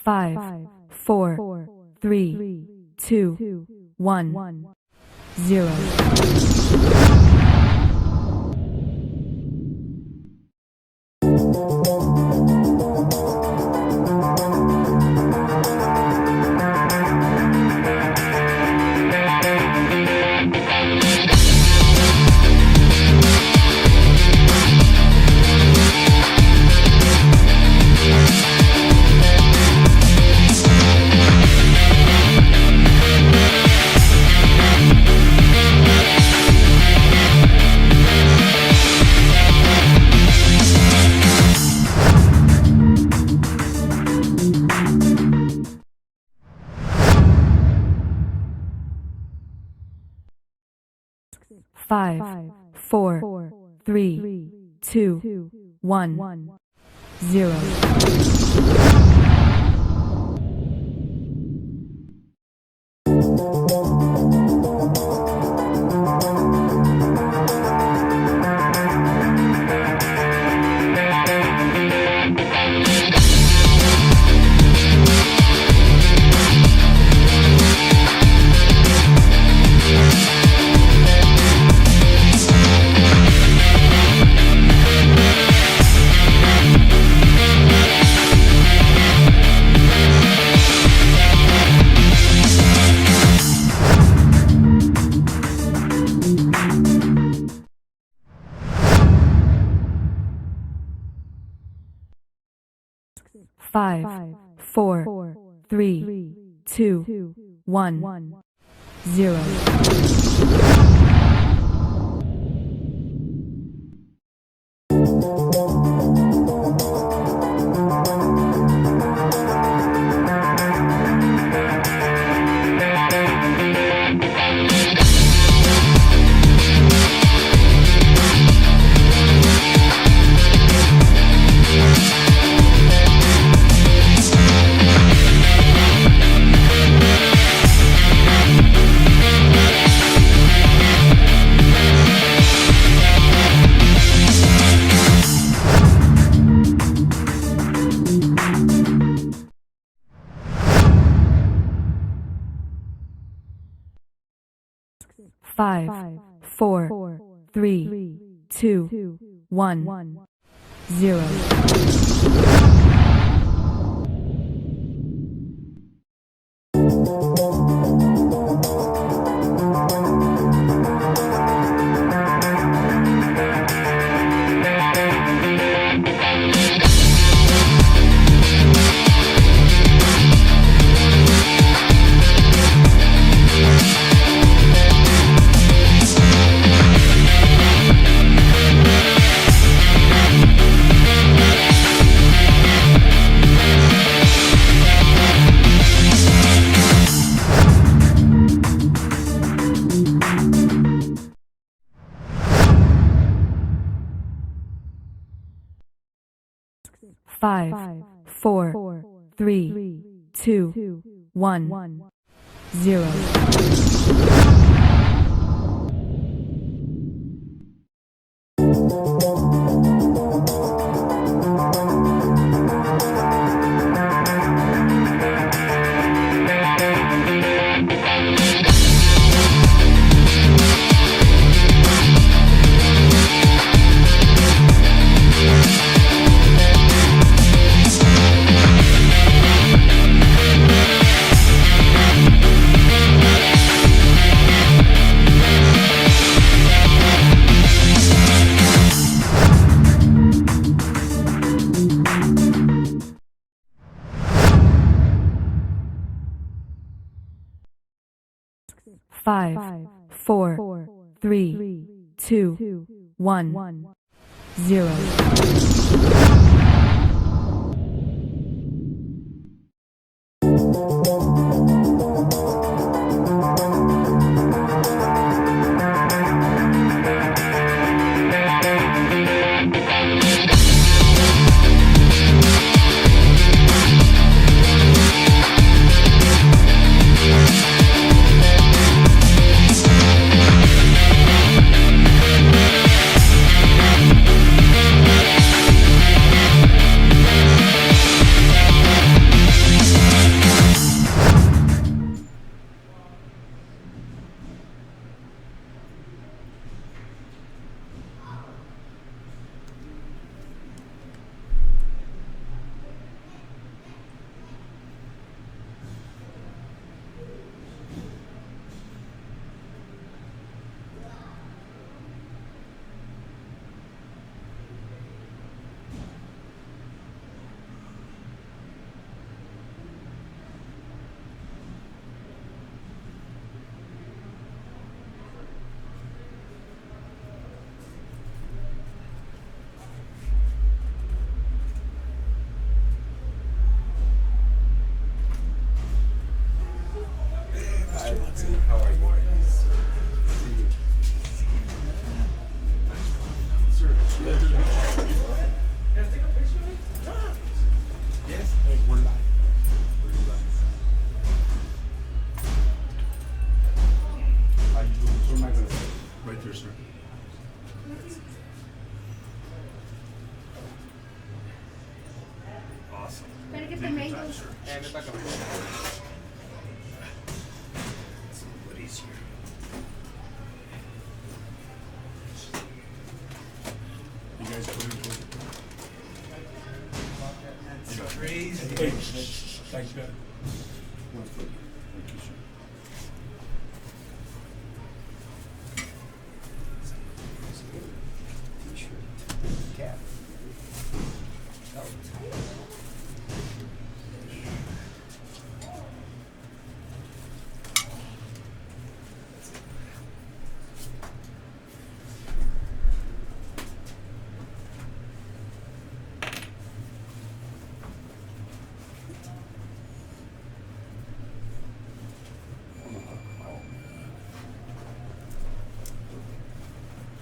5, 4, 3, 2, 1, 0. Five, 4, 3, 2, 1, 0. 5, 4, 3, 2, 1, 0. 5, 4, 3, 2, 1, 0. 5, 4, 3, 2, 1, 0. 5, 4, 3, 2, 1, 0. 5, am I going to sit? Right there, sir. Awesome. Better get the mangoes. And if I can. It's a little bit easier. You guys put it in. That's crazy. Hey, thanks, man. Thank you, sir. T-shirt, cap.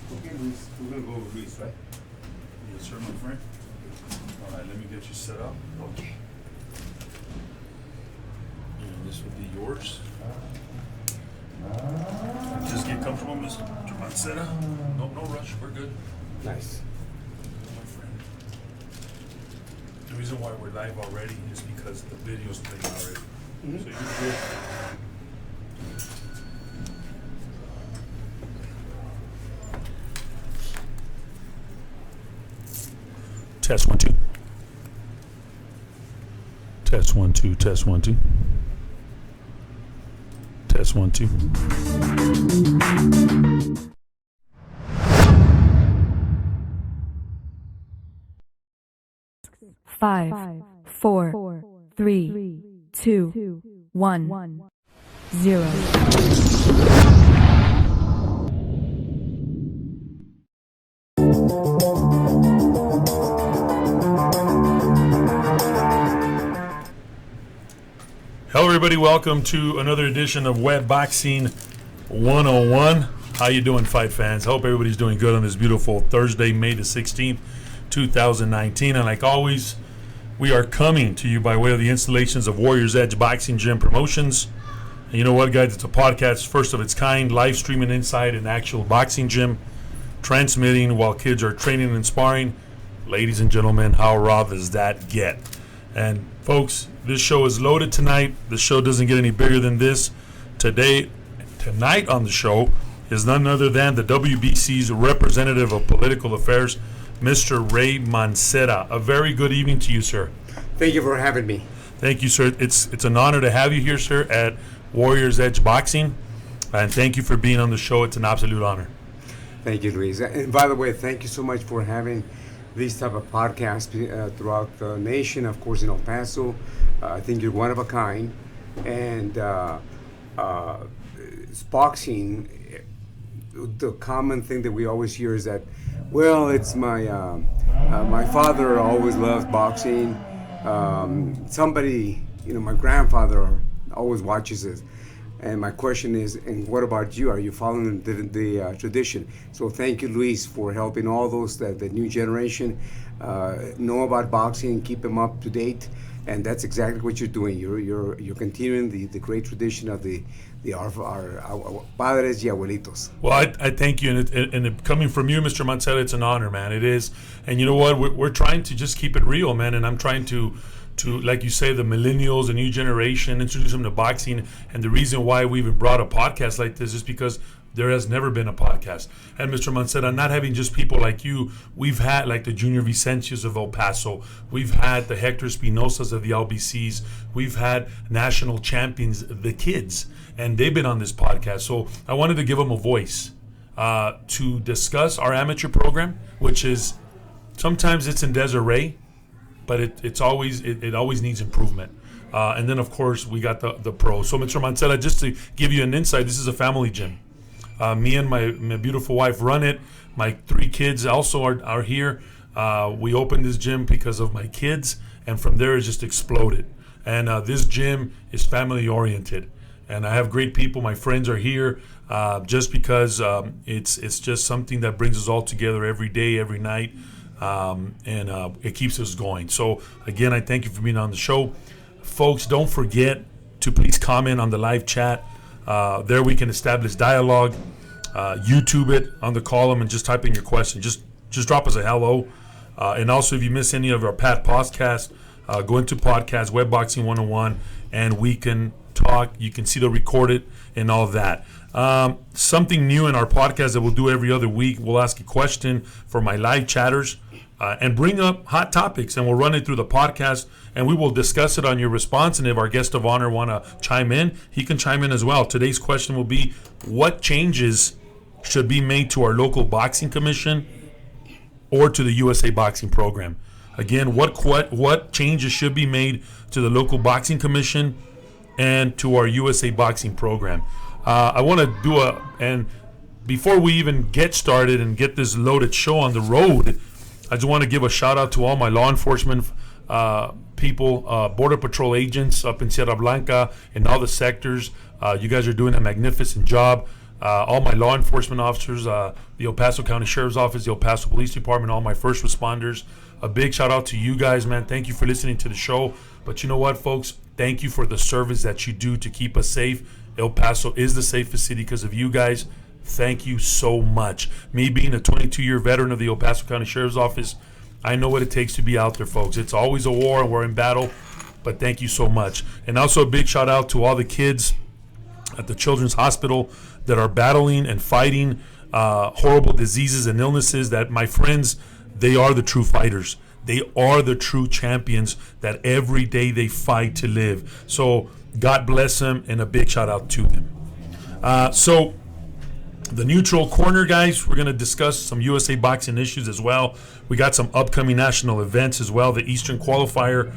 Okay, Luis, we're gonna go over Luis, right? Yes, sir, my friend. All right, let me get you set up. Okay. And this will be yours. Just get comfortable, Mr. Mancera. No rush. We're good. Nice. My friend. The reason why we're live already is because the video's playing already. Mhm. So you're good. Test 1 2. Test 1 2. Test 1 2. Test 1 2. Five, four, three, two, 1, 0. Hello, everybody. Welcome to another edition of Web Boxing 101. How you doing, fight fans? Hope everybody's doing good on this beautiful Thursday, May the 16th, 2019. And like always, we are coming to you by way of the installations of Warriors Edge Boxing Gym Promotions. And you know what, guys? It's a podcast, first of its kind, live streaming inside an actual boxing gym, transmitting while kids are training and sparring. Ladies and gentlemen, how raw does that get? And folks, this show is loaded tonight. The show doesn't get any bigger than this. Tonight on the show is none other than the WBC's representative of political affairs, Mr. Ray Mancera. A very good evening to you, sir. Thank you for having me. Thank you, sir. It's an honor to have you here, sir, at Warriors Edge Boxing. And thank you for being on the show. It's an absolute honor. Thank you, Luis. And by the way, thank you so much for having these type of podcasts throughout the nation. Of course, in El Paso, I think you're one of a kind. And it's boxing. The common thing that we always hear is that, well, it's my father always loved boxing. Somebody, my grandfather always watches it. And my question is, and what about you? Are you following the tradition? So thank you, Luis, for helping all those the new generation know about boxing, keep them up to date, and that's exactly what you're doing. You're continuing the great tradition of our padres y abuelitos. Well, I thank you, and it coming from you, Mr. Mancera, it's an honor, man. It is, and you know what? We're trying to just keep it real, man, and I'm trying to, like you say, the millennials, the new generation, introduce them to boxing. And the reason why we even brought a podcast like this is because there has never been a podcast. And Mr. Mancera, not having just people like you, we've had like the Junior Vicencios of El Paso, we've had the Hector Espinosas of the LBCs, we've had national champions, the kids, and they've been on this podcast. So I wanted to give them a voice to discuss our amateur program, which is sometimes it's in disarray, but it always needs improvement. And then, of course, we got the pros. So, Mr. Mancera, just to give you an insight, this is a family gym. Me and my beautiful wife run it. My 3 kids also are here. We opened this gym because of my kids, and from there it just exploded. And this gym is family-oriented. And I have great people. My friends are here just because it's just something that brings us all together every day, every night. And it keeps us going. So again, I thank you for being on the show. Folks, don't forget to please comment on the live chat. There we can establish dialogue. YouTube it on the column and just type in your question. Just drop us a hello. And also, if you miss any of our Pat podcasts, go into podcast Web Boxing 101, and we can talk. You can see the recorded and all of that. Something new in our podcast that we'll do every other week. We'll ask a question for my live chatters and bring up hot topics, and we'll run it through the podcast, and we will discuss it on your response. And if our guest of honor want to chime in, he can chime in as well. Today's question will be, what changes should be made to our local boxing commission or to the USA Boxing program? Again, what changes should be made to the local boxing commission and to our USA Boxing program? I want to do and before we even get started and get this loaded show on the road, I just want to give a shout out to all my law enforcement people, Border Patrol agents up in Sierra Blanca and all the sectors. You guys are doing a magnificent job. All my law enforcement officers, the El Paso County Sheriff's Office, the El Paso Police Department, all my first responders. A big shout out to you guys, man. Thank you for listening to the show. But you know what, folks? Thank you for the service that you do to keep us safe. El Paso is the safest city because of you guys. Thank you so much. Me being a 22-year veteran of the El Paso County Sheriff's Office, I know what it takes to be out there, folks. It's always a war and we're in battle, but thank you so much. And also a big shout out to all the kids at the Children's Hospital that are battling and fighting horrible diseases and illnesses. That, my friends, they are the true fighters. They are the true champions that every day they fight to live. So God bless them, and a big shout out to them. So the neutral corner, guys, we're going to discuss some USA Boxing issues as well. We got some upcoming national events as well. The Eastern Qualifier,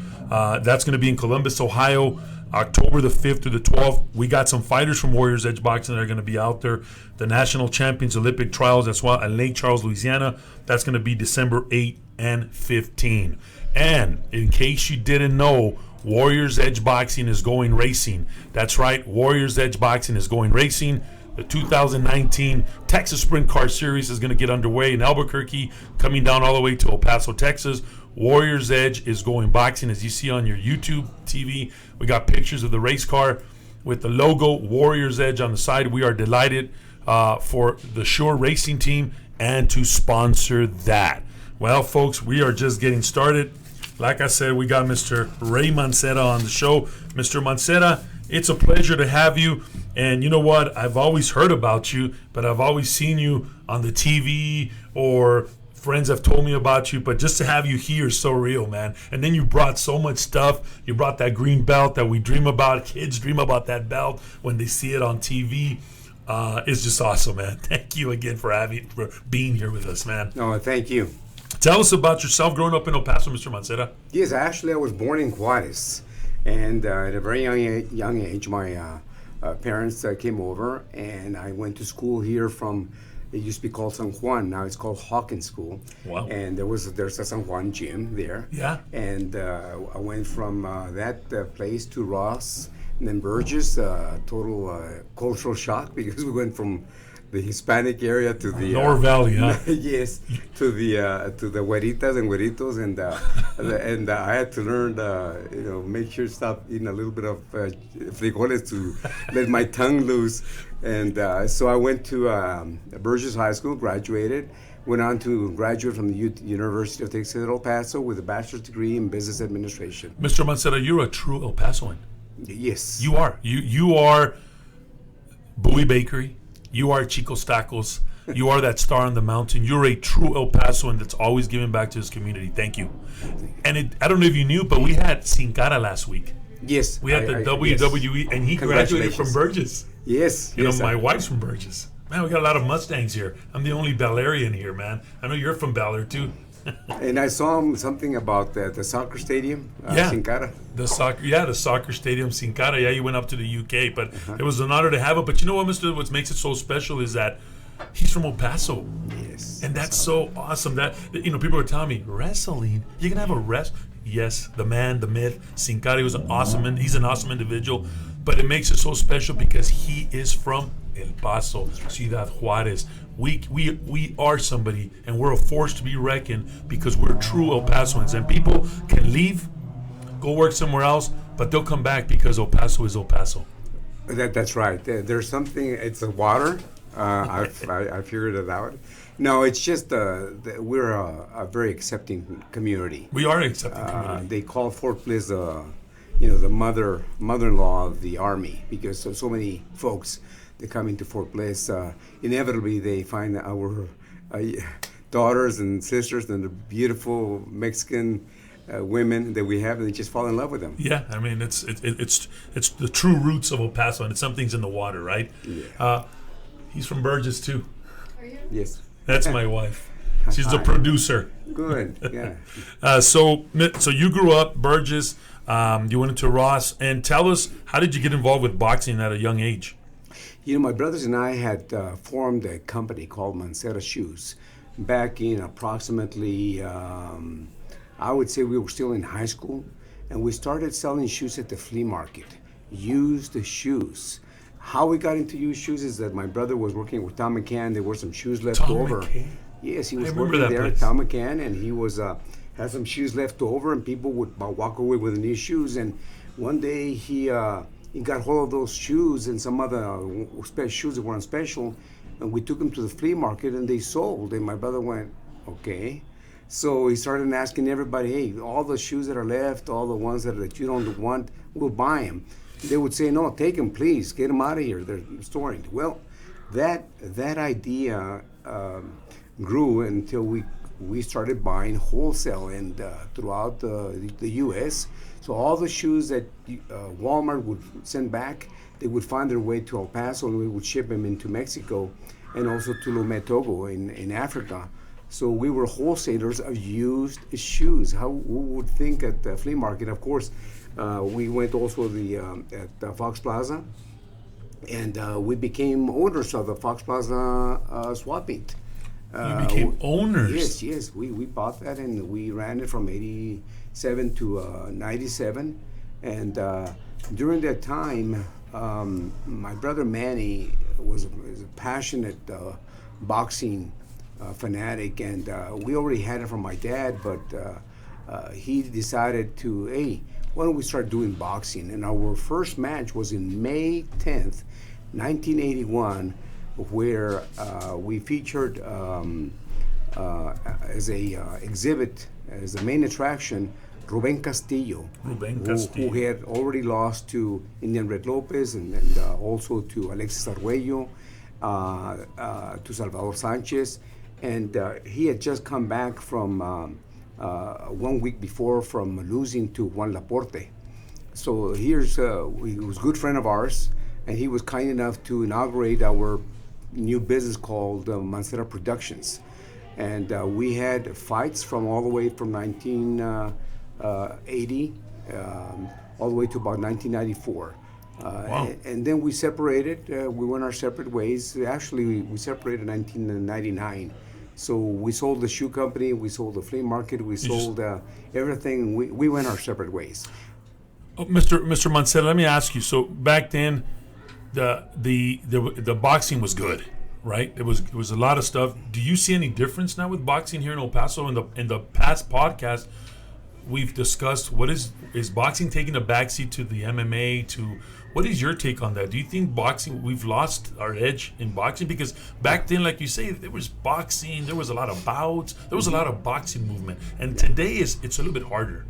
that's going to be in Columbus, Ohio, October the 5th through the 12th. We got some fighters from Warriors Edge Boxing that are going to be out there. The National Champions Olympic Trials as well in Lake Charles, Louisiana. That's going to be December 8 and 15. And in case you didn't know, Warriors Edge Boxing is going racing. That's right, Warriors Edge Boxing is going racing. The 2019 Texas Sprint Car Series is going to get underway in Albuquerque, coming down all the way to El Paso, Texas. Warriors Edge is going boxing. As you see on your YouTube TV, we got pictures of the race car with the logo Warriors Edge on the side. We are delighted for the Shure Racing team and to sponsor that. Well, folks, we are just getting started. Like I said, we got Mr. Ray Mancera on the show. Mr. Mancera, it's a pleasure to have you. And you know what? I've always heard about you, but I've always seen you on the TV, or friends have told me about you. But just to have you here is so real, man. And then you brought so much stuff. You brought that green belt that we dream about. Kids dream about that belt when they see it on TV. It's just awesome, man. Thank you again for being here with us, man. No, thank you. Tell us about yourself growing up in El Paso, Mr. Mancera. Yes, actually, I was born in Juarez. And at a very young age, my parents came over, and I went to school here from, it used to be called San Juan. Now it's called Hawkins School. Wow. And there's a San Juan gym there. Yeah. And I went from that place to Ross, and then Burgess. Total cultural shock, because we went from the Hispanic area to the Lower Valley, huh? Yes, to the güeritas and güeritos, and I had to learn, make sure to stop eating a little bit of frijoles to let my tongue loose, and so I went to Burgess High School, graduated, went on to graduate from the University of Texas at El Paso with a bachelor's degree in business administration. Mr. Mancera, you're a true El Pasoan. Yes, you are. You are Bowie Bakery. You are Chico's Tacos. You are that star on the mountain. You're a true El Pasoan that's always giving back to his community. Thank you. And I don't know if you knew, but we had Sin Cara last week. Yes. We had the WWE, yes. And he graduated from Burgess. Yes. My wife's from Burgess. Man, we got a lot of Mustangs here. I'm the only Bellarian here, man. I know you're from Bel Air, too. And I saw something about the soccer stadium, Sin Cara. The soccer stadium, Sin Cara. Yeah, you went up to the UK, but it was an honor to have it. But you know what, Mr. What makes it so special is that he's from El Paso. Yes. And that's so awesome. That people are telling me, wrestling? You're gonna have a wrest? Yes, the man, the myth, Sin Cara was he's an awesome individual. But it makes it so special because he is from El Paso, Ciudad Juarez. We are somebody, and we're a force to be reckoned because we're true El Pasoans. And people can leave, go work somewhere else, but they'll come back because El Paso is El Paso. That's right. There's something. It's the water. I figured it out. No, it's just we're a very accepting community. We are an accepting community. They call Fort Bliss the mother-in-law of the Army, because so many folks that come into Fort Bliss, inevitably they find our daughters and sisters and the beautiful Mexican women that we have, and they just fall in love with them. Yeah, I mean it's the true roots of El Paso, and it's something's in the water, right? Yeah. He's from Burgess too. Are you? Yes. That's my wife. She's the Hi. producer. Good. Yeah. So you grew up Burgess. You went into Ross, and tell us, how did you get involved with boxing at a young age? My brothers and I had formed a company called Mancera Shoes back in approximately, I would say we were still in high school, and we started selling shoes at the flea market, used shoes. How we got into used shoes is that my brother was working with Tom McCann. There were some shoes left Tom over. McCann? Yes, he was I remember working that there at place. Tom McCann, and he was had some shoes left over, and people would walk away with the new shoes. And one day he got hold of those shoes and some other shoes that were on special, and we took them to the flea market, and they sold. And my brother went, okay. So he started asking everybody, hey, all the shoes that are left, all the ones that you don't want, we'll buy them. They would say, no, take them, please, get them out of here. They're storing. Well, that idea grew until we started buying wholesale and throughout the U.S. So all the shoes that Walmart would send back, they would find their way to El Paso, and we would ship them into Mexico and also to Lomé, Togo in Africa. So we were wholesalers of used shoes. Who would think at the flea market? Of course, we went also at Fox Plaza, and we became owners of the Fox Plaza swap meet. You became owners. Yes. We bought that, and we ran it from 87 to 97. And during that time, my brother Manny was a passionate boxing fanatic, and we already had it from my dad, but he decided to, hey, why don't we start doing boxing? And our first match was in May 10th, 1981, where we featured as a exhibit, as the main attraction, Ruben Castillo, who had already lost to Indian Red Lopez and also to Alexis Arguello, to Salvador Sanchez, and he had just come back from 1 week before from losing to Juan Laporte. So he was a good friend of ours, and he was kind enough to inaugurate our new business called Mancera Productions. And we had fights from all the way from 1980 all the way to about 1994. Wow. And then we separated. We went our separate ways. Actually, we separated in 1999. So we sold the shoe company, we sold the flea market, we sold everything. We went our separate ways. Oh, Mr. Mancera, let me ask you. So back then, the boxing was good, right? It was a lot of stuff. Do you see any difference now with boxing here in El Paso? In the past podcast, we've discussed is boxing taking a backseat to the MMA? What is your take on that? Do you think boxing, we've lost our edge in boxing? Because back then, like you say, there was boxing, there was a lot of bouts, there was a lot of boxing movement, and today it's a little bit harder.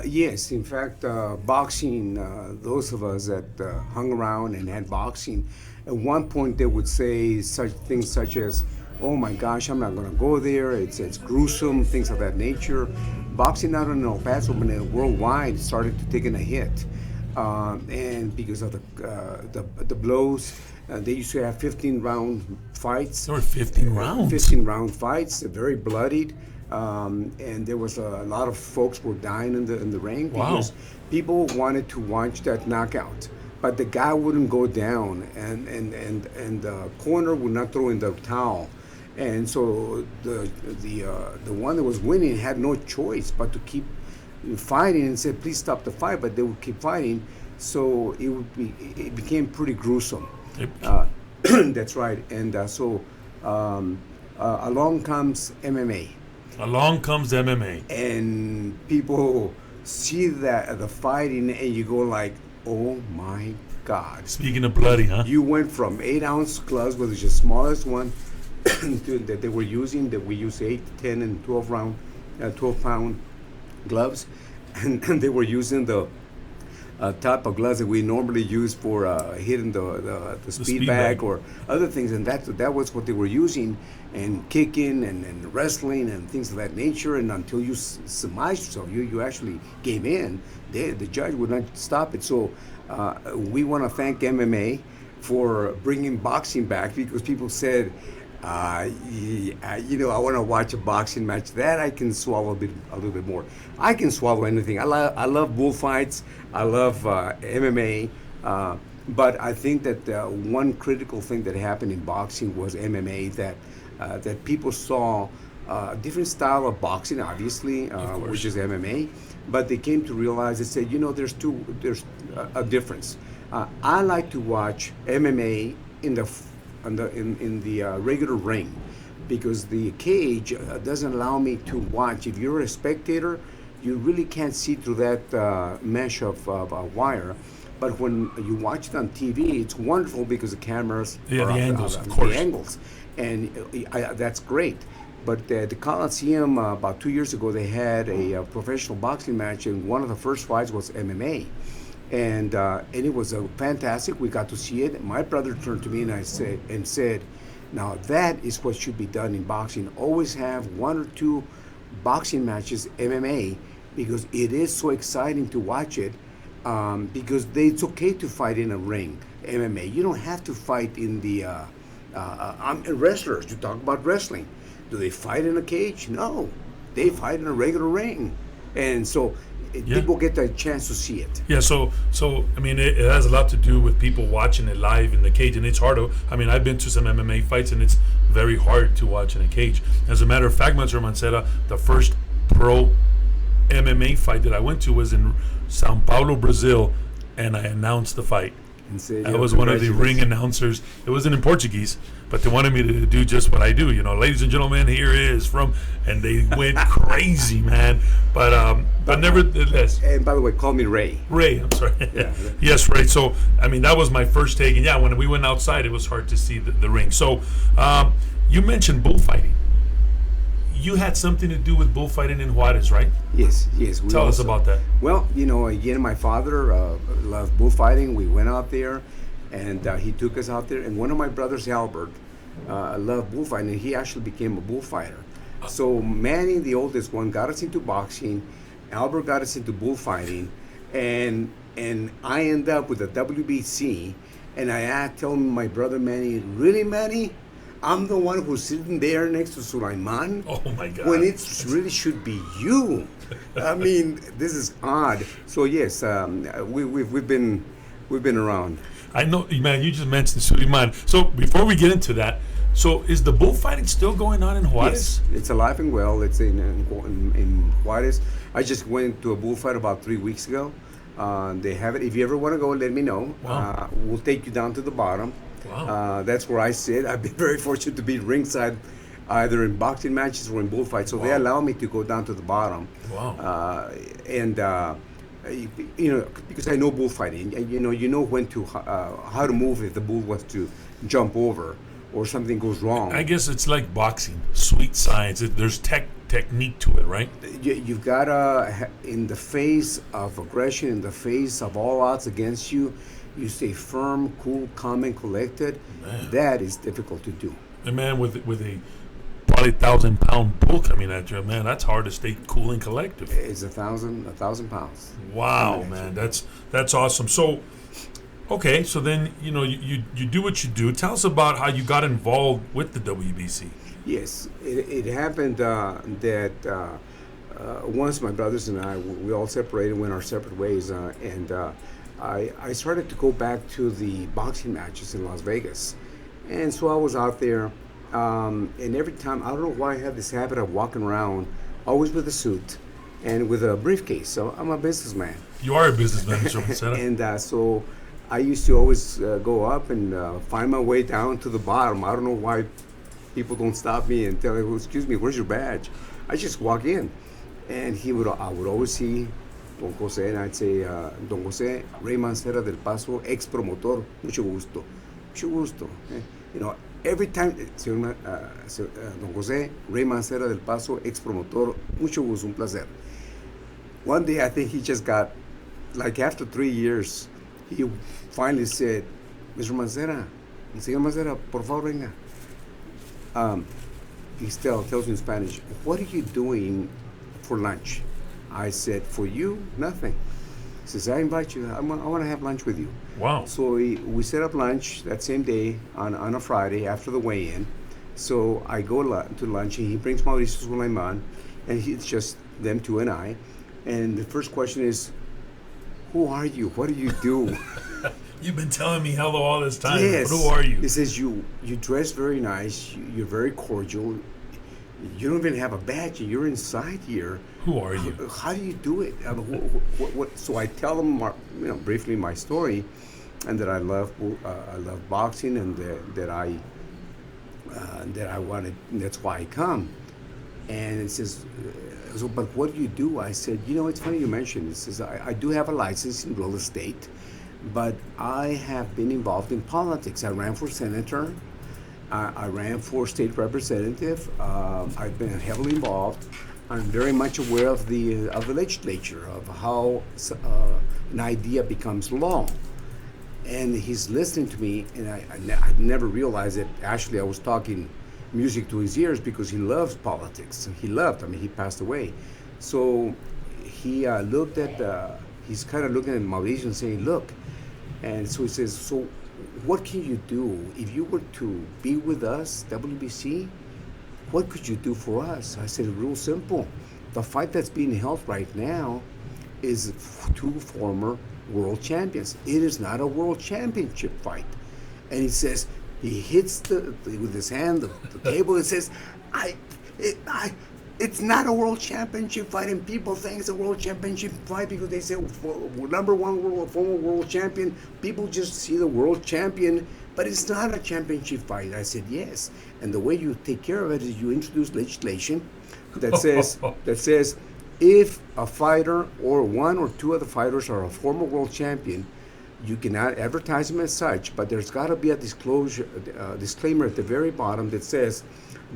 Yes, in fact, boxing, those of us that hung around and had boxing, at one point they would say such things such as, oh my gosh, I'm not going to go there, it's gruesome, things of that nature. Boxing not only in El Paso, but worldwide started to taking a hit. And because of the blows, they used to have 15-round fights. There were 15 rounds. 15-round fights, very bloodied. And there was a lot of folks were dying in the ring because people wanted to watch that knockout, but the guy wouldn't go down, and the corner would not throw in the towel, and so the one that was winning had no choice but to keep fighting and said, please stop the fight, but they would keep fighting, so it became pretty gruesome. That's right, and so along comes MMA. Along comes MMA. And people see the fighting, and you go like, oh my God. Speaking of bloody, huh? You went from 8-ounce gloves, which is the smallest one, that they were using, that we use 8, 10, and 12-pound gloves, and they were using the type of gloves that we normally use for hitting the speed bag or other things, and that was what they were using, and kicking and wrestling and things of that nature. And until you submerged yourself, you actually gave in, the judge would not stop it. So we want to thank MMA for bringing boxing back, because people said, I want to watch a boxing match that I can swallow a little bit more. I can swallow anything. I love bullfights. I love MMA. But I think that one critical thing that happened in boxing was MMA, that people saw a different style of boxing, obviously, which is MMA. But they came to realize, they said, there's a difference. I like to watch MMA in the regular ring, because the cage doesn't allow me to watch. If you're a spectator, you really can't see through that mesh of wire. But when you watch it on TV, it's wonderful because the cameras the angles, of course. The angles, and that's great. But the Coliseum, about 2 years ago, they had a professional boxing match, and one of the first fights was MMA. And it was fantastic. We got to see it. My brother turned to me and said, now that is what should be done in boxing. Always have 1 or 2 boxing matches MMA, because it is so exciting to watch it. Because it's okay to fight in a ring, MMA. You don't have to fight in the wrestlers. You talk about wrestling. Do they fight in a cage? No, they fight in a regular ring. And so people get the chance to see it. Yeah, so I mean, it has a lot to do with people watching it live in the cage, and it's hard to. I mean, I've been to some MMA fights, and it's very hard to watch in a cage. As a matter of fact, Mr. Mancera, the first pro MMA fight that I went to was in Sao Paulo, Brazil, and I announced the fight. I was one of the ring announcers. It wasn't in Portuguese, but they wanted me to do just what I do. Ladies and gentlemen, here is from, and they went crazy, man. But nevertheless. And by the way, call me Ray. Ray, I'm sorry. Yeah. Yes, Ray. So, I mean, that was my first take. And yeah, when we went outside, it was hard to see the ring. So, you mentioned bullfighting. You had something to do with bullfighting in Juarez, right? Yes. Tell us about that. Well, again, my father loved bullfighting. We went out there, and he took us out there. And one of my brothers, Albert, loved bullfighting, and he actually became a bullfighter. So Manny, the oldest one, got us into boxing. Albert got us into bullfighting, and I ended up with the WBC. And I told my brother Manny, really, Manny? I'm the one who's sitting there next to Sulaiman. Oh my God! When it really should be you. I mean, this is odd. So yes, we've been around. I know, man. You just mentioned Sulaiman. So before we get into that, so is the bullfighting still going on in Juarez? Yes, it's alive and well. It's in Juarez. I just went to a bullfight about 3 weeks ago. They have it. If you ever want to go, let me know. Wow. We'll take you down to the bottom. Wow. That's where I sit. I've been very fortunate to be ringside, either in boxing matches or in bullfights. So they allow me to go down to the bottom. Wow. Because I know bullfighting. You know when to how to move if the bull was to jump over or something goes wrong. I guess it's like boxing, sweet science. There's technique to it, right? You've got to, in the face of aggression, in the face of all odds against you, you stay firm, cool, calm, and collected. Man. That is difficult to do. And man, with a probably 1,000-pound bull coming at you, man, that's hard to stay cool and collective. It's 1,000 pounds. Wow, man, that's awesome. So, okay, so then you do what you do. Tell us about how you got involved with the WBC. Yes, it happened that once my brothers and I, we all separated, went our separate ways, and I started to go back to the boxing matches in Las Vegas. And so I was out there, and every time, I don't know why I have this habit of walking around, always with a suit and with a briefcase. So I'm a businessman. You are a businessman, Mr. Mancera. And so I used to always go up and find my way down to the bottom. I don't know why people don't stop me and tell me, well, excuse me, where's your badge? I just walk in. And I would always see Don Jose, and I'd say, Don Jose, Ray Mancera del Paso, ex promotor, mucho gusto. Mucho gusto. You know, every time, Don Jose, Ray Mancera del Paso, ex promotor, mucho gusto, un placer. One day, I think he just got, like after 3 years, he finally said, Mr. Mancera, Señor Mancera, por favor, venga. He still tells me in Spanish, what are you doing for lunch? I said, for you, nothing. He says, I invite you, I want to have lunch with you. Wow. So we set up lunch that same day on a Friday after the weigh-in. So I go to lunch, and he brings Mauricio Suleiman, and it's just them two and I. And the first question is, who are you? What do you do? You've been telling me hello all this time. Yes. But who are you? He says, you dress very nice. You're very cordial. You don't even have a badge. You're inside here. Who are you? How do you do it? What? So I tell him, briefly my story, and that I love boxing, and that I wanted. That's why I come. And it says, so, but what do you do? I said, it's funny you mentioned. It says, I do have a license in real estate, but I have been involved in politics. I ran for senator. I ran for state representative. I've been heavily involved. I'm very much aware of the legislature, of how an idea becomes law. And he's listening to me, and I never realized that actually I was talking music to his ears, because he loves politics. He passed away. So he looked at, he's kind of looking at Mauricio and saying, look. And so he says, so what can you do if you were to be with us, WBC? What could you do for us? I said, real simple. The fight that's being held right now is two former world champions. It is not a world championship fight. And he says, he hits with his hand the table and says, it's not a world championship fight, and people think it's a world championship fight because they say number one former world champion. People just see the world champion, but it's not a championship fight. I said yes, and the way you take care of it is you introduce legislation that says if a fighter or one or two of the fighters are a former world champion, you cannot advertise them as such, but there's got to be a disclaimer at the very bottom that says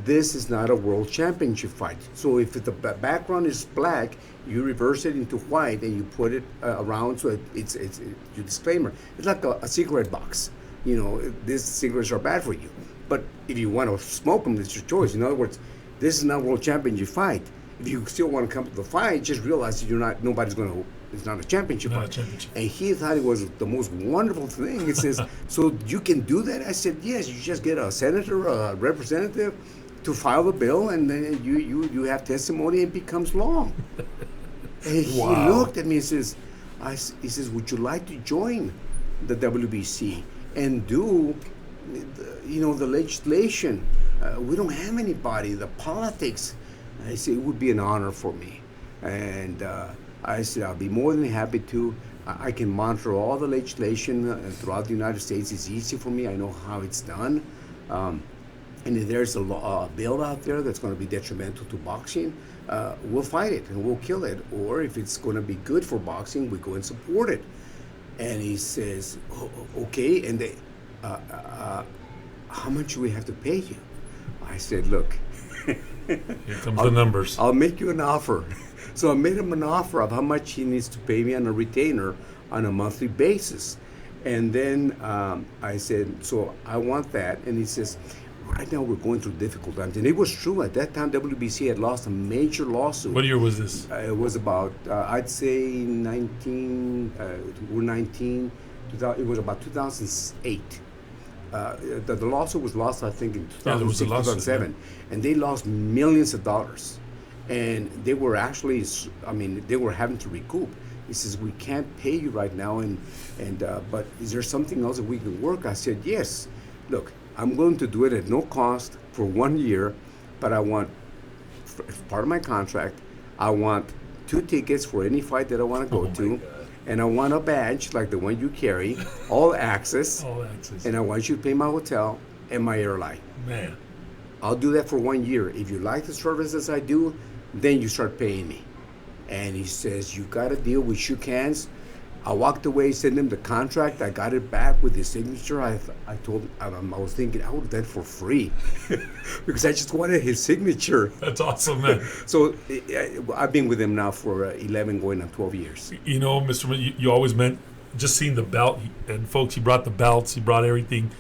this is not a world championship fight. So if the background is black, you reverse it into white and you put it around, so it's your disclaimer. It's like a cigarette box. These cigarettes are bad for you, but if you want to smoke them, it's your choice. In other words, this is not a world championship fight. If you still want to come to the fight, just realize that nobody's going to. It's not a championship fight. And he thought it was the most wonderful thing. It says, so you can do that? I said, yes. You just get a senator, a representative, to file the bill, and then you have testimony, and it becomes law. And he looked at me and says, he says, would you like to join the WBC and do, the legislation? We don't have anybody. The politics. I said, it would be an honor for me. And I said, I'll be more than happy to. I can monitor all the legislation throughout the United States. It's easy for me. I know how it's done. And if there's a bill out there that's going to be detrimental to boxing, we'll fight it and we'll kill it. Or if it's going to be good for boxing, we go and support it. And he says, okay. And how much do we have to pay you? I said, look. Here comes the numbers. I'll make you an offer. So I made him an offer of how much he needs to pay me on a retainer on a monthly basis. And then I said, so I want that. And he says, right now we're going through difficult times. And it was true. At that time, WBC had lost a major lawsuit. What year was this? It was about, I'd say 19, we're 19, it was about 2008. The lawsuit was lost, I think, in 2006, 2007. And they lost millions of dollars. And they were actually, they were having to recoup. He says, we can't pay you right now, but is there something else that we can work? I said, yes. Look, I'm going to do it at no cost for 1 year, but I want, as part of my contract, I want 2 tickets for any fight that I want to go to. And I want a badge like the one you carry, all access. All access. And I want you to pay my hotel and my airline. Man. I'll do that for 1 year. If you like the services I do, then you start paying me. And he says, "You got a deal." We shook hands. I walked away, sent him the contract. I got it back with his signature. I told him, I was thinking I would have done it for free because I just wanted his signature. That's awesome, man. So I've been with him now for 11, going on 12 years. You know, Mr. You always meant just seeing the belt. And folks, he brought the belts. He brought everything.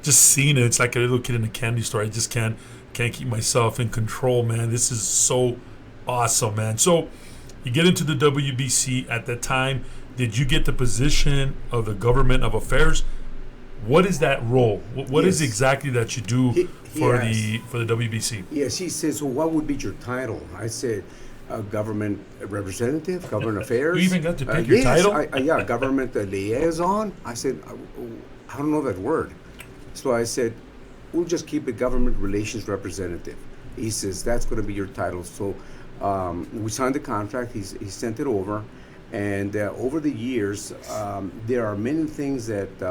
Just seeing it, it's like a little kid in a candy store. I just can't keep myself in control, man. This is so awesome, man. So you get into the WBC at that time. Did you get the position of the government of affairs? What is that role? What is exactly that you do for the WBC? Yes, he says, "Well, what would be your title?" I said, "Government representative, government affairs." You even got to pick your title? Yeah, government liaison. I said, "I don't know that word." So I said, "We'll just keep it government relations representative." He says, "That's going to be your title." So we signed the contract. He sent it over. And over the years, there are many things that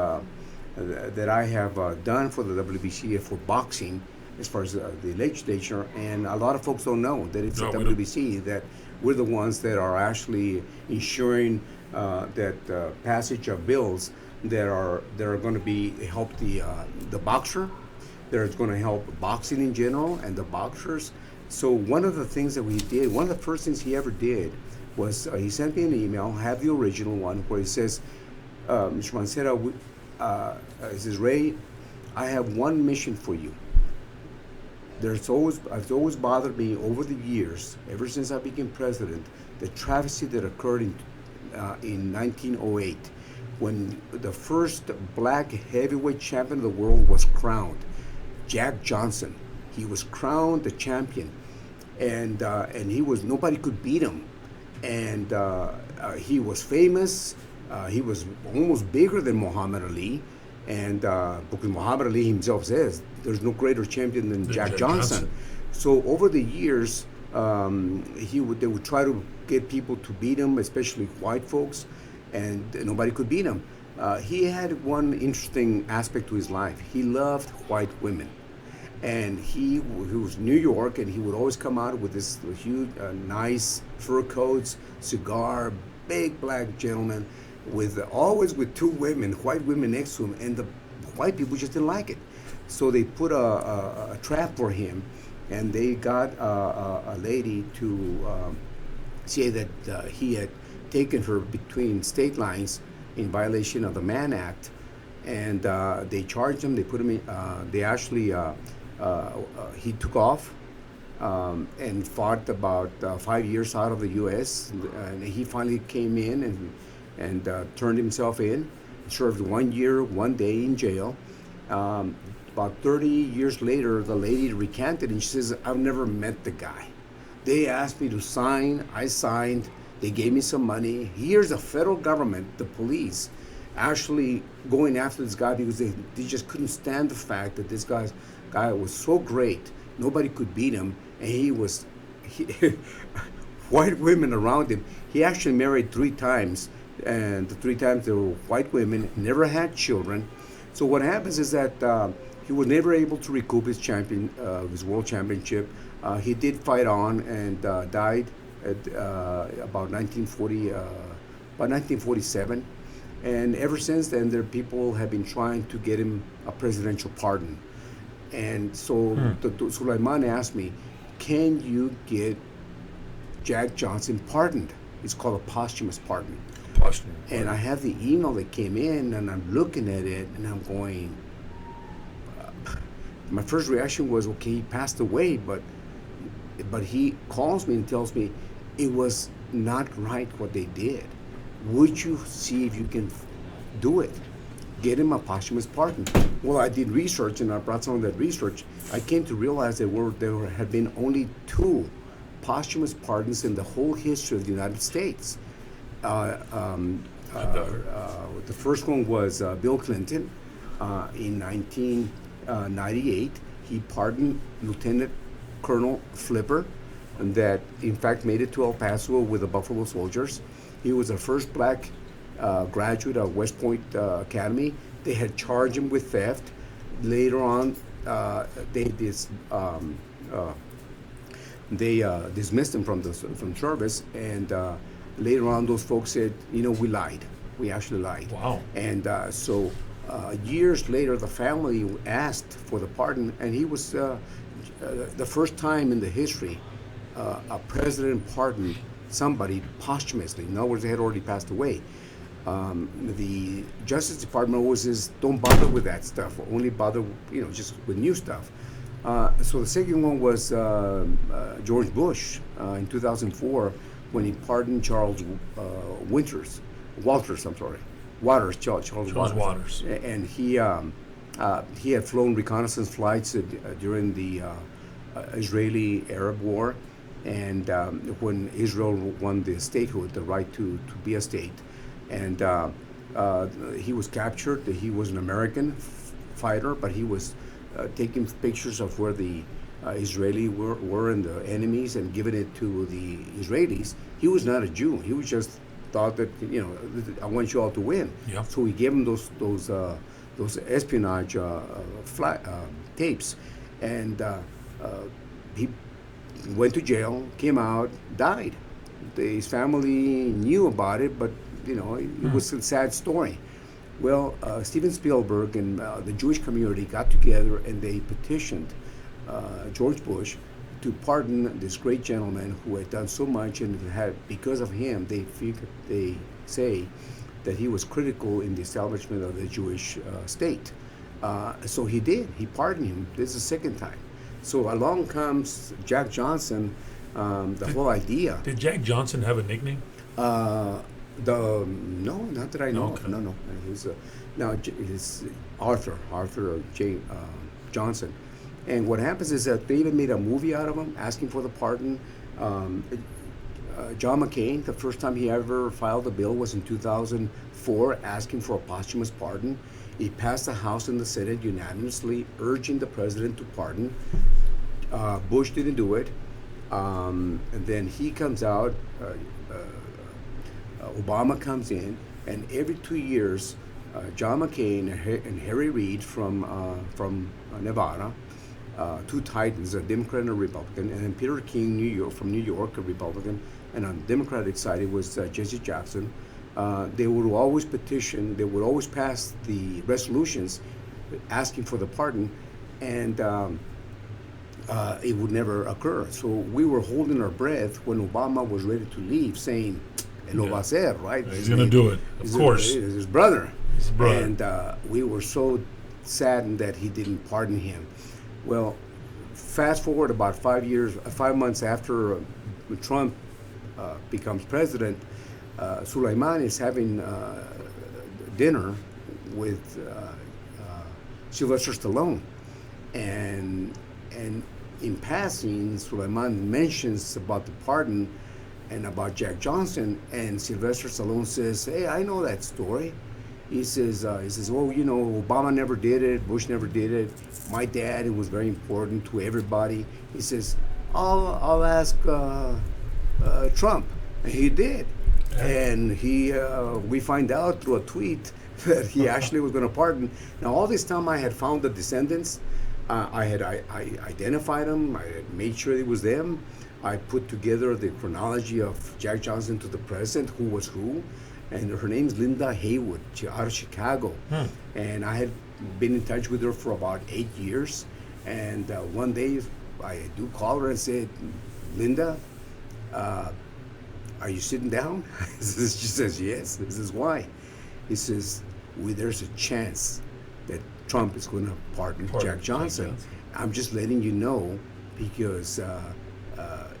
I have done for the WBC for boxing, as far as the legislature. And a lot of folks don't know that it's the WBC, that we're the ones that are actually ensuring that passage of bills that are going to help the boxer, that are going to help boxing in general and the boxers. So one of the things that we did, one of the first things he ever did, was he sent me an email, have the original one, where he says, "Mr. Mancera, he says, Ray, I have one mission for you. It's always bothered me over the years, ever since I became president, the travesty that occurred in 1908, when the first black heavyweight champion of the world was crowned, Jack Johnson. He was crowned the champion, and nobody could beat him. And he was famous. He was almost bigger than Muhammad Ali, and because Muhammad Ali himself says there's no greater champion than Jack Johnson. So over the years, they would try to get people to beat him, especially white folks, and nobody could beat him. He had one interesting aspect to his life. He loved white women. And he was New York, and he would always come out with this huge, nice fur coats, cigar, big black gentleman, always with two women, white women next to him, and the white people just didn't like it. So they put a trap for him, and they got a lady to say that he had taken her between state lines in violation of the Mann Act, and they charged him. They put him in. They actually. He took off and fought about 5 years out of the U.S. And he finally came in and turned himself in, served 1 year, 1 day in jail. About 30 years later, the lady recanted, and she says, "I've never met the guy. They asked me to sign, I signed, they gave me some money." Here's the federal government, the police, actually going after this guy because they just couldn't stand the fact that this guy was so great, nobody could beat him, and he white women around him. He actually married 3 times, and the 3 times they were white women, never had children. So what happens is that he was never able to recoup his world championship. He did fight on and died at about 1947. And ever since then, people have been trying to get him a presidential pardon. And so Sulaiman asked me, "Can you get Jack Johnson pardoned?" It's called a posthumous pardon. And I have the email that came in, and I'm looking at it, and I'm going, my first reaction was, okay, he passed away, but he calls me and tells me it was not right what they did. Would you see if you can do it? Get him a posthumous pardon. Well, I did research, and I brought some of that research. I came to realize that there had been only 2 posthumous pardons in the whole history of the United States. The first one was Bill Clinton in 1998. He pardoned Lieutenant Colonel Flipper, and that in fact made it to El Paso with the Buffalo Soldiers. He was the first black graduate of West Point Academy. They had charged him with theft. Later on, they dismissed him from service, and later on, those folks said, we lied. We actually lied. Wow. And so years later, the family asked for the pardon, and he was the first time in the history a president pardoned somebody posthumously. In other words, they had already passed away. The Justice Department always says, don't bother with that stuff. Only bother, just with new stuff. So the second one was George Bush in 2004 when he pardoned Charles Waters. Charles Waters. And he had flown reconnaissance flights during the Israeli-Arab War, and when Israel won the statehood, the right to be a state, and he was captured. He was an American fighter, but he was taking pictures of where the Israeli were and the enemies and giving it to the Israelis. He was not a Jew. He was just thought that I want you all to win. Yeah. So he gave him those espionage tapes, and he went to jail, came out, died. His family knew about it, but it was a sad story. Well, Steven Spielberg and the Jewish community got together and they petitioned George Bush to pardon this great gentleman who had done so much, and because of him, they say that he was critical in the establishment of the Jewish state. So he did. He pardoned him. This is the second time. So along comes Jack Johnson. The whole idea. Did Jack Johnson have a nickname? No, not that I know. Okay. No. It's Arthur J. Johnson. And what happens is that they even made a movie out of him, asking for the pardon. John McCain, the first time he ever filed a bill was in 2004, asking for a posthumous pardon. He passed the House and the Senate unanimously, urging the president to pardon. Bush didn't do it. And then he comes out, Obama comes in, and every 2 years, John McCain and Harry Reid from Nevada, two titans, a Democrat and a Republican, and then Peter King, from New York, a Republican, and on the Democratic side it was Jesse Jackson. They would always petition, they would always pass the resolutions asking for the pardon, and it would never occur. So we were holding our breath when Obama was ready to leave, saying, "Lo va a hacer," right? He's going to do it, of course. His brother. His brother. And we were so saddened that he didn't pardon him. Well, fast forward about 5 months after Trump becomes president, Sulaiman is having dinner with Sylvester Stallone, and in passing, Sulaiman mentions about the pardon and about Jack Johnson, and Sylvester Stallone says, "Hey, I know that story." He says, "Well, Obama never did it, Bush never did it. My dad, it was very important to everybody." He says, "I'll ask Trump," and he did. And we find out through a tweet that he actually was going to pardon. Now, all this time I had found the descendants. I identified them. I had made sure it was them. I put together the chronology of Jack Johnson to the president, who was who. And her name's Linda Haywood, out of Chicago. And I had been in touch with her for about 8 years. And one day I do call her and said, "Linda, are you sitting down?" She says, "Yes." He says, "Why?" He says, "There's a chance that Trump is going to pardon Jack Johnson. I'm just letting you know because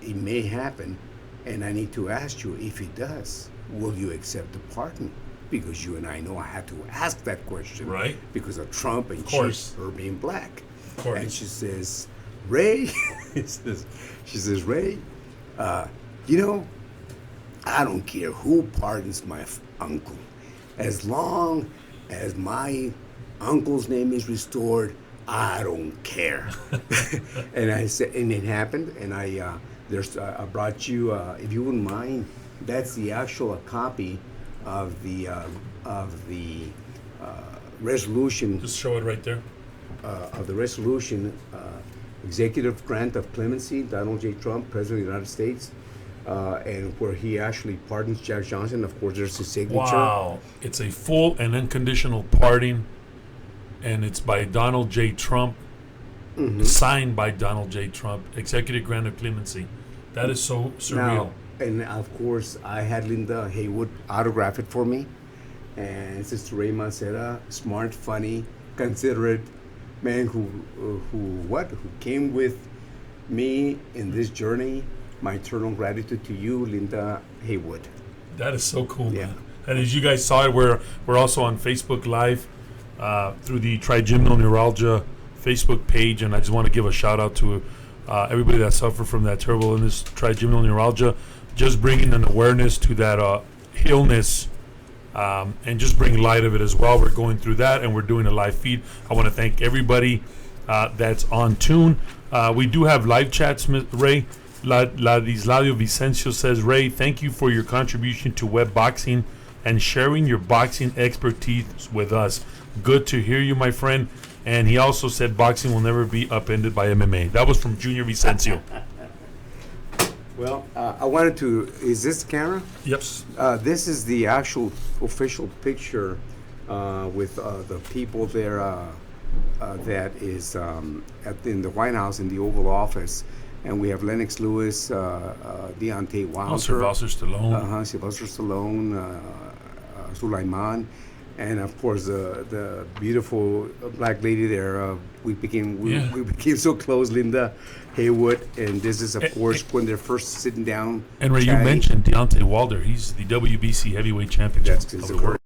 it may happen, and I need to ask you, if it does, will you accept the pardon? Because you and I know I had to ask that question, right? Because of Trump and her being black." Of course. And she says, "Ray," she says, "Ray, I don't care who pardons my uncle, as long as my uncle's name is restored, I don't care." And I said, and it happened. And I brought you, if you wouldn't mind, that's the actual copy of the resolution. Just show it right there. Of the resolution executive grant of clemency, Donald J. Trump, President of the United States, and where he actually pardons Jack Johnson. Of course, there's his signature. Wow. It's a full and unconditional pardon, and it's by Donald J. Trump, signed by Donald J. Trump, executive grant of clemency. That is so surreal. Now, and of course, I had Linda Haywood autograph it for me. And it says to Ray Mancera, smart, funny, considerate man who came with me in this journey. My eternal gratitude to you, Linda Haywood. That is so cool, Yeah. man. And as you guys saw it, we're also on Facebook Live through the Trigeminal Neuralgia Facebook page, and I just want to give a shout out to everybody that suffered from that terrible illness, trigeminal neuralgia, just bringing an awareness to that illness. And just bring light of it as well. We're going through that, and we're doing a live feed. I want to thank everybody that's on tune. We do have live chats, Ray. Ladisladio Vicencio says, Ray, thank you for your contribution to web boxing and sharing your boxing expertise with us. Good to hear you, my friend. And he also said boxing will never be upended by MMA. That was from Junior Vicencio. Well, I wanted to, is this the camera? Yep. This is the actual official picture with the people there that is in the White House in the Oval Office. And we have Lennox Lewis, Deontay Wilder. Sylvester Stallone. Sylvester Stallone, Sulaiman. And of course, the beautiful black lady there. We became so close, Linda Haywood. And this is, of course, when they're first sitting down. And Ray, you mentioned Deontay Wilder. He's the WBC heavyweight champion That's of the world.